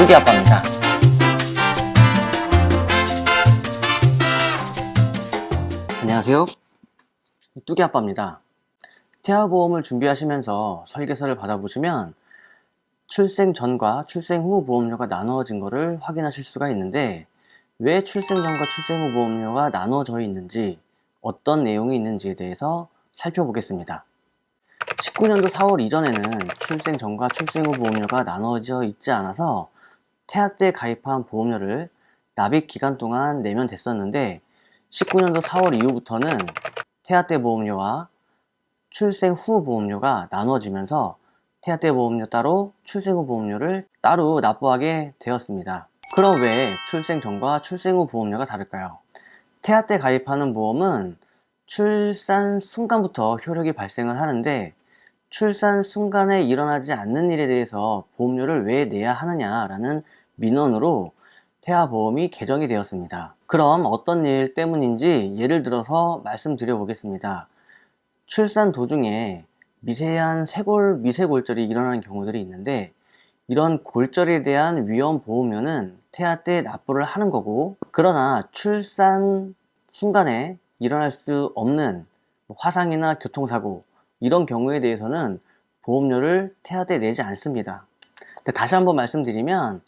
뚜기 아빠입니다. 안녕하세요. 뚜기 아빠입니다. 태아보험을 준비하시면서 설계서를 받아보시면 출생 전과 출생 후 보험료가 나누어진 것을 확인하실 수가 있는데, 왜 출생 전과 출생 후 보험료가 나누어져 있는지, 어떤 내용이 있는지에 대해서 살펴보겠습니다. 19년도 4월 이전에는 출생 전과 출생 후 보험료가 나누어져 있지 않아서 태아 때 가입한 보험료를 납입 기간 동안 내면 됐었는데, 19년도 4월 이후부터는 태아 때 보험료와 출생 후 보험료가 나누어지면서 태아 때 보험료 따로, 출생 후 보험료를 따로 납부하게 되었습니다. 그럼 왜 출생 전과 출생 후 보험료가 다를까요? 태아 때 가입하는 보험은 출산 순간부터 효력이 발생을 하는데, 출산 순간에 일어나지 않는 일에 대해서 보험료를 왜 내야 하느냐라는 민원으로 태아보험이 개정이 되었습니다. 그럼 어떤 일 때문인지 예를 들어서 말씀드려 보겠습니다. 출산 도중에 미세한 미세골절이 일어나는 경우들이 있는데, 이런 골절에 대한 위험 보험료는 태아 때 납부를 하는 거고, 그러나 출산 순간에 일어날 수 없는 화상이나 교통사고, 이런 경우에 대해서는 보험료를 태아 때 내지 않습니다. 다시 한번 말씀드리면,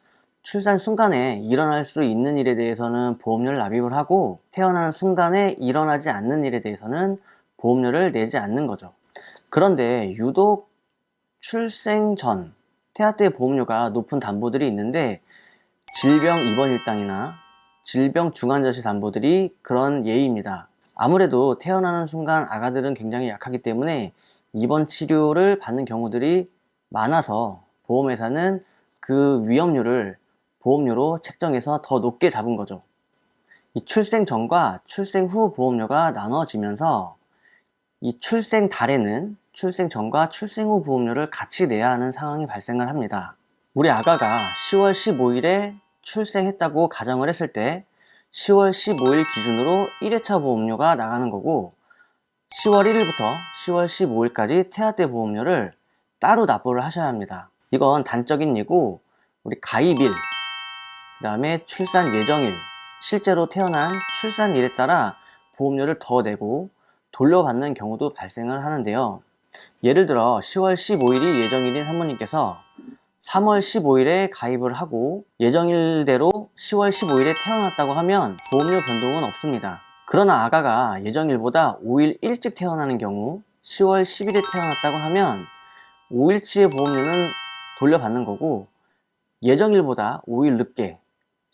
출산 순간에 일어날 수 있는 일에 대해서는 보험료를 납입을 하고, 태어나는 순간에 일어나지 않는 일에 대해서는 보험료를 내지 않는 거죠. 그런데 유독 출생 전 태아 때 보험료가 높은 담보들이 있는데, 질병 입원 일당이나 질병 중환자실 담보들이 그런 예입니다. 아무래도 태어나는 순간 아가들은 굉장히 약하기 때문에 입원 치료를 받는 경우들이 많아서 보험회사는 그 위험률을 보험료로 책정해서 더 높게 잡은 거죠. 이 출생 전과 출생 후 보험료가 나눠지면서 이 출생 달에는 출생 전과 출생 후 보험료를 같이 내야 하는 상황이 발생을 합니다. 우리 아가가 10월 15일에 출생했다고 가정을 했을 때 10월 15일 기준으로 1회차 보험료가 나가는 거고, 10월 1일부터 10월 15일까지 태아 때 보험료를 따로 납부를 하셔야 합니다. 이건 단적인 예고, 우리 가입일, 그 다음에 출산 예정일, 실제로 태어난 출산일에 따라 보험료를 더 내고 돌려받는 경우도 발생을 하는데요. 예를 들어 10월 15일이 예정일인 사모님께서 3월 15일에 가입을 하고 예정일대로 10월 15일에 태어났다고 하면 보험료 변동은 없습니다. 그러나 아가가 예정일보다 5일 일찍 태어나는 경우 10월 10일에 태어났다고 하면 5일치의 보험료는 돌려받는 거고, 예정일보다 5일 늦게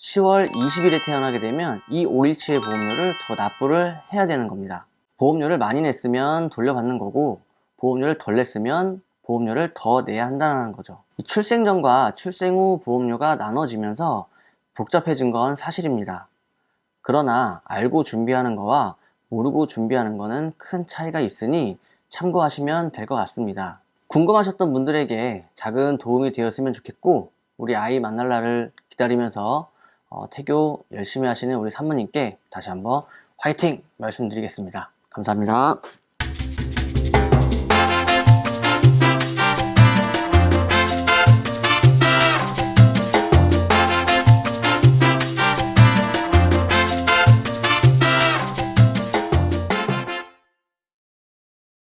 10월 20일에 태어나게 되면 이 5일치의 보험료를 더 납부를 해야 되는 겁니다. 보험료를 많이 냈으면 돌려받는 거고, 보험료를 덜 냈으면 보험료를 더 내야 한다는 거죠. 출생 전과 출생 후 보험료가 나눠지면서 복잡해진 건 사실입니다. 그러나 알고 준비하는 거와 모르고 준비하는 거는 큰 차이가 있으니 참고하시면 될 것 같습니다. 궁금하셨던 분들에게 작은 도움이 되었으면 좋겠고, 우리 아이 만날 날을 기다리면서 태교 열심히 하시는 우리 산모님께 다시 한번 화이팅 말씀드리겠습니다. 감사합니다.